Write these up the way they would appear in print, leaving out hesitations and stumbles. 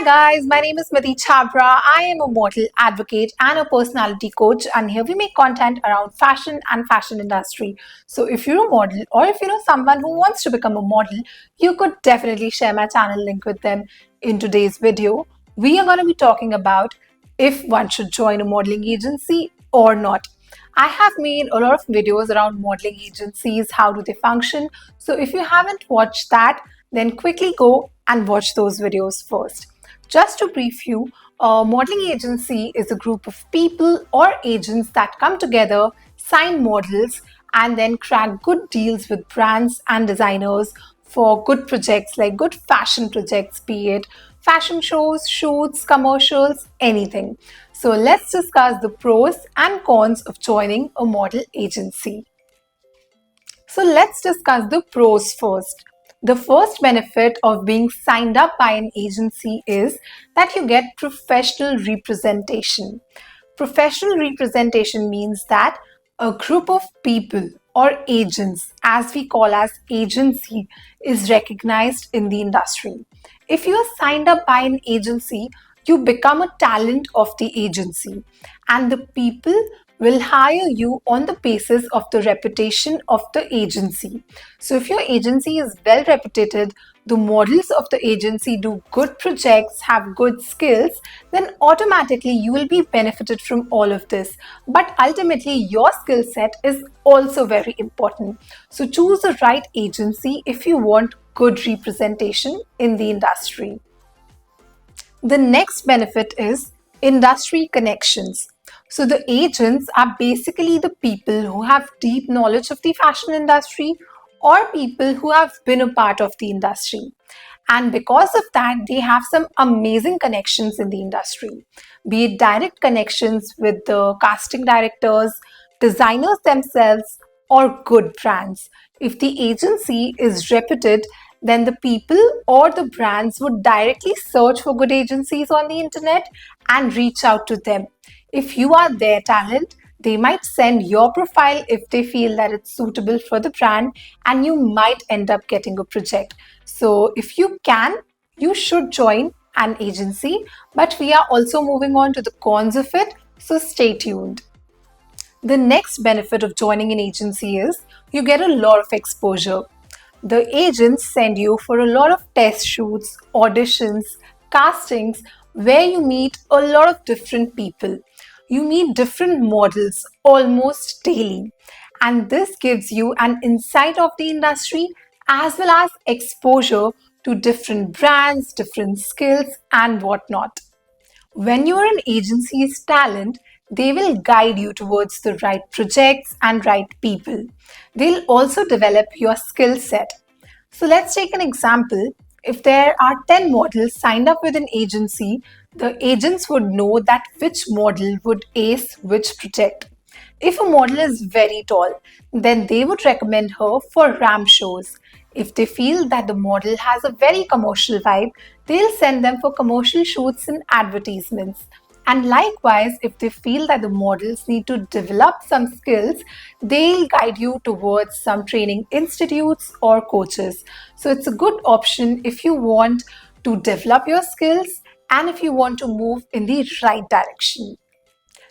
Hi guys, my name is Smiti Chhabra. I am a model, advocate and a personality coach, and here we make content around fashion and fashion industry. So if you're a model or if you know someone who wants to become a model, you could definitely share my channel link with them. In today's video, we are going to be talking about if one should join a modeling agency or not. I have made a lot of videos around modeling agencies, how do they function. So if you haven't watched that, then quickly go and watch those videos first. Just to brief you, a modeling agency is a group of people or agents that come together, sign models, and then crack good deals with brands and designers for good projects like good fashion projects, be it fashion shows, shoots, commercials, anything. So let's discuss the pros and cons of joining a model agency. So let's discuss the pros first. The first benefit of being signed up by an agency is that you get professional representation. Professional representation means that a group of people or agents, as we call as agency, is recognized in the industry. If you are signed up by an agency, you become a talent of the agency, and the people will hire you on the basis of the reputation of the agency. So if your agency is well reputed, the models of the agency do good projects, have good skills, then automatically you will be benefited from all of this. But ultimately, your skill set is also very important. So choose the right agency if you want good representation in the industry. The next benefit is industry connections. So the agents are basically the people who have deep knowledge of the fashion industry or people who have been a part of the industry. And because of that, they have some amazing connections in the industry, be it direct connections with the casting directors, designers themselves, or good brands. If the agency is reputed, then the people or the brands would directly search for good agencies on the internet and reach out to them. If you are their talent, they might send your profile if they feel that it's suitable for the brand, and you might end up getting a project. So if you can, you should join an agency, but we are also moving on to the cons of it, so stay tuned. The next benefit of joining an agency is you get a lot of exposure. The agents send you for a lot of test shoots, auditions, castings, where you meet a lot of different people. You meet different models almost daily. And this gives you an insight of the industry as well as exposure to different brands, different skills, and whatnot. When you are an agency's talent, they will guide you towards the right projects and right people. They'll also develop your skill set. So let's take an example. If there are 10 models signed up with an agency, the agents would know that which model would ace which project. If a model is very tall, then they would recommend her for ramp shows. If they feel that the model has a very commercial vibe, they'll send them for commercial shoots and advertisements. And likewise, if they feel that the models need to develop some skills, they'll guide you towards some training institutes or coaches. So it's a good option if you want to develop your skills and if you want to move in the right direction.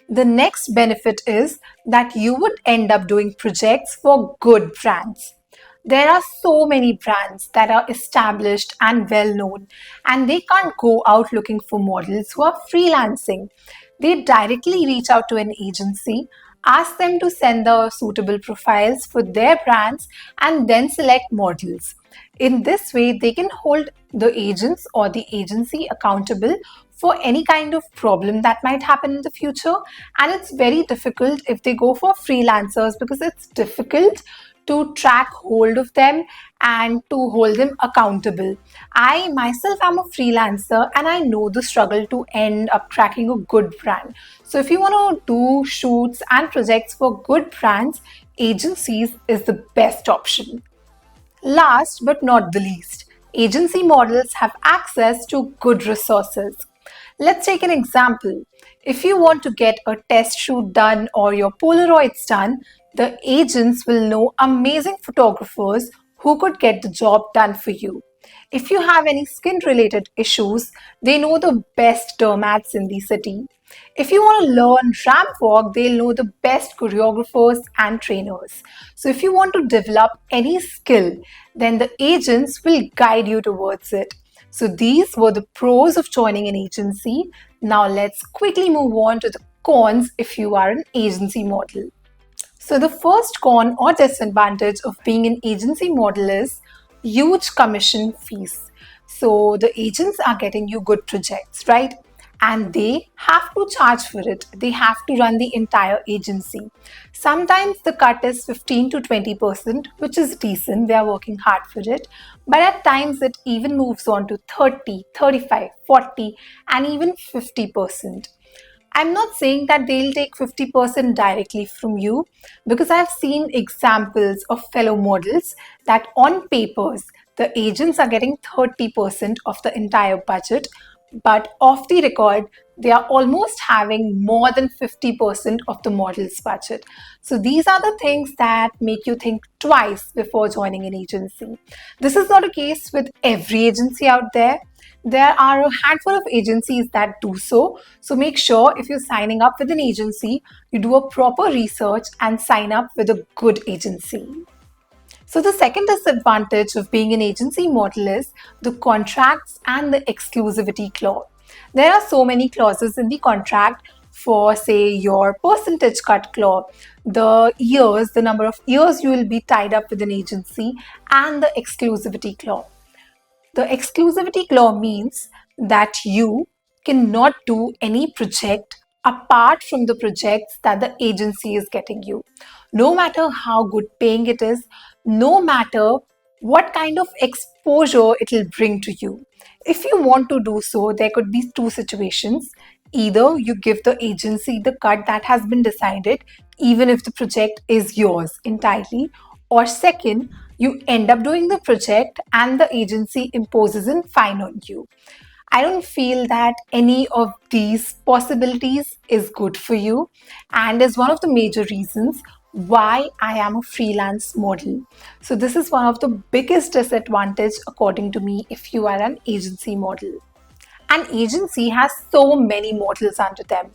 The next benefit is that you would end up doing projects for good brands. There are so many brands that are established and well known, and they can't go out looking for models who are freelancing. They directly reach out to an agency, ask them to send the suitable profiles for their brands, and then select models. In this way, they can hold the agents or the agency accountable for any kind of problem that might happen in the future. And it's very difficult if they go for freelancers because it's difficult to track hold of them and to hold them accountable. I myself am a freelancer and I know the struggle to end up tracking a good brand. So if you want to do shoots and projects for good brands, agencies is the best option. Last but not the least, agency models have access to good resources. Let's take an example. If you want to get a test shoot done or your Polaroids done, the agents will know amazing photographers who could get the job done for you. If you have any skin related issues, they know the best dermats in the city. If you want to learn ramp walk, they'll know the best choreographers and trainers. So if you want to develop any skill, then the agents will guide you towards it. So these were the pros of joining an agency. Now let's quickly move on to the cons if you are an agency model. So the first con or disadvantage of being an agency model is huge commission fees. So the agents are getting you good projects, right? And they have to charge for it. They have to run the entire agency. Sometimes the cut is 15 to 20%, which is decent. They are working hard for it. But at times it even moves on to 30, 35, 40, and even 50%. I'm not saying that they'll take 50% directly from you, because I've seen examples of fellow models that on papers the agents are getting 30% of the entire budget, but off the record they are almost having more than 50% of the model's budget. So these are the things that make you think twice before joining an agency. This is not a case with every agency out there. There are a handful of agencies that do so. So make sure if you're signing up with an agency, you do a proper research and sign up with a good agency. So the second disadvantage of being an agency model is the contracts and the exclusivity clause. There are so many clauses in the contract for, say, your percentage cut clause, the years, the number of years you will be tied up with an agency, and the exclusivity clause. The exclusivity clause means that you cannot do any project apart from the projects that the agency is getting you. No matter how good paying it is, no matter what kind of exposure it will bring to you. If you want to do so, there could be two situations. Either you give the agency the cut that has been decided, even if the project is yours entirely, or second, you end up doing the project and the agency imposes a fine on you. I don't feel that any of these possibilities is good for you, and is one of the major reasons why I am a freelance model. So this is one of the biggest disadvantage according to me if you are an agency model. An agency has so many models under them,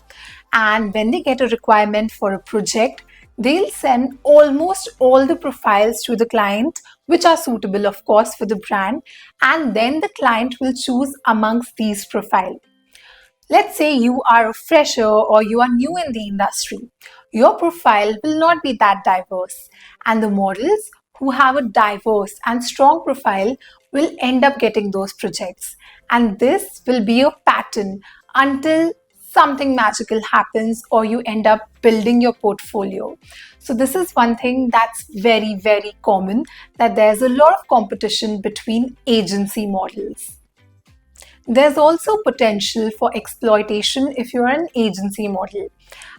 and when they get a requirement for a project, they'll send almost all the profiles to the client, which are suitable of course for the brand, and then the client will choose amongst these profiles. Let's say you are a fresher or you are new in the industry. Your profile will not be that diverse, and the models who have a diverse and strong profile will end up getting those projects. And this will be a pattern until something magical happens or you end up building your portfolio. So this is one thing that's very, very common, that there's a lot of competition between agency models. There's also potential for exploitation if you're an agency model.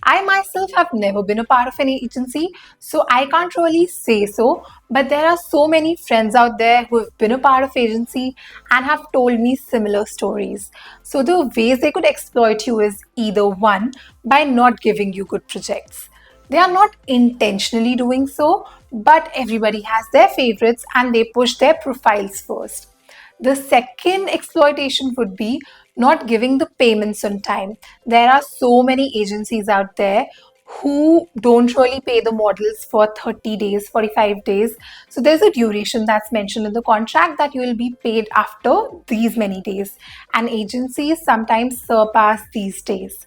I myself have never been a part of an agency, so I can't really say so, but there are so many friends out there who have been a part of agency and have told me similar stories. So the ways they could exploit you is either one, by not giving you good projects. They are not intentionally doing so, but everybody has their favorites and they push their profiles first. The second exploitation would be not giving the payments on time. There are so many agencies out there who don't really pay the models for 30 days, 45 days. So there's a duration that's mentioned in the contract that you will be paid after these many days. And agencies sometimes surpass these days.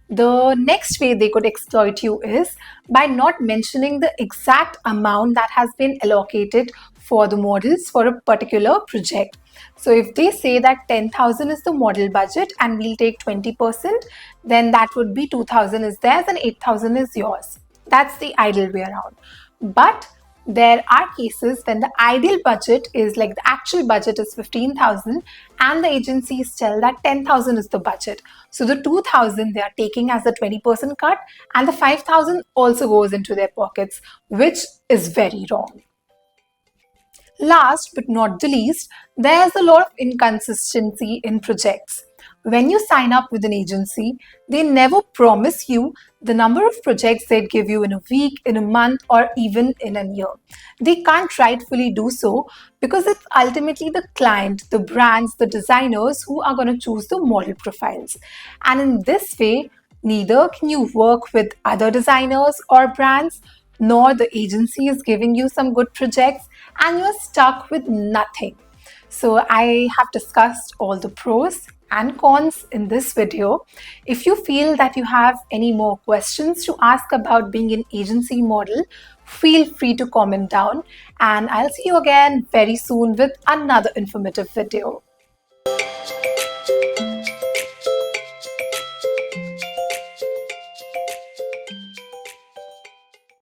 The next way they could exploit you is by not mentioning the exact amount that has been allocated for the models for a particular project. So if they say that 10,000 is the model budget and we'll take 20%, then that would be 2,000 is theirs and 8,000 is yours. That's the ideal way around. But there are cases when the ideal budget is like the actual budget is 15,000 and the agencies tell that 10,000 is the budget. So the 2,000 they are taking as a 20% cut, and the 5,000 also goes into their pockets, which is very wrong. Last but not the least, there's a lot of inconsistency in projects. When you sign up with an agency, they never promise you the number of projects they'd give you in a week, in a month, or even in a year. They can't rightfully do so because it's ultimately the client, the brands, the designers who are going to choose the model profiles. And in this way, neither can you work with other designers or brands, nor the agency is giving you some good projects, and you're stuck with nothing. So I have discussed all the pros and cons in this video. If you feel that you have any more questions to ask about being an agency model, feel free to comment down, and I'll see you again very soon with another informative video.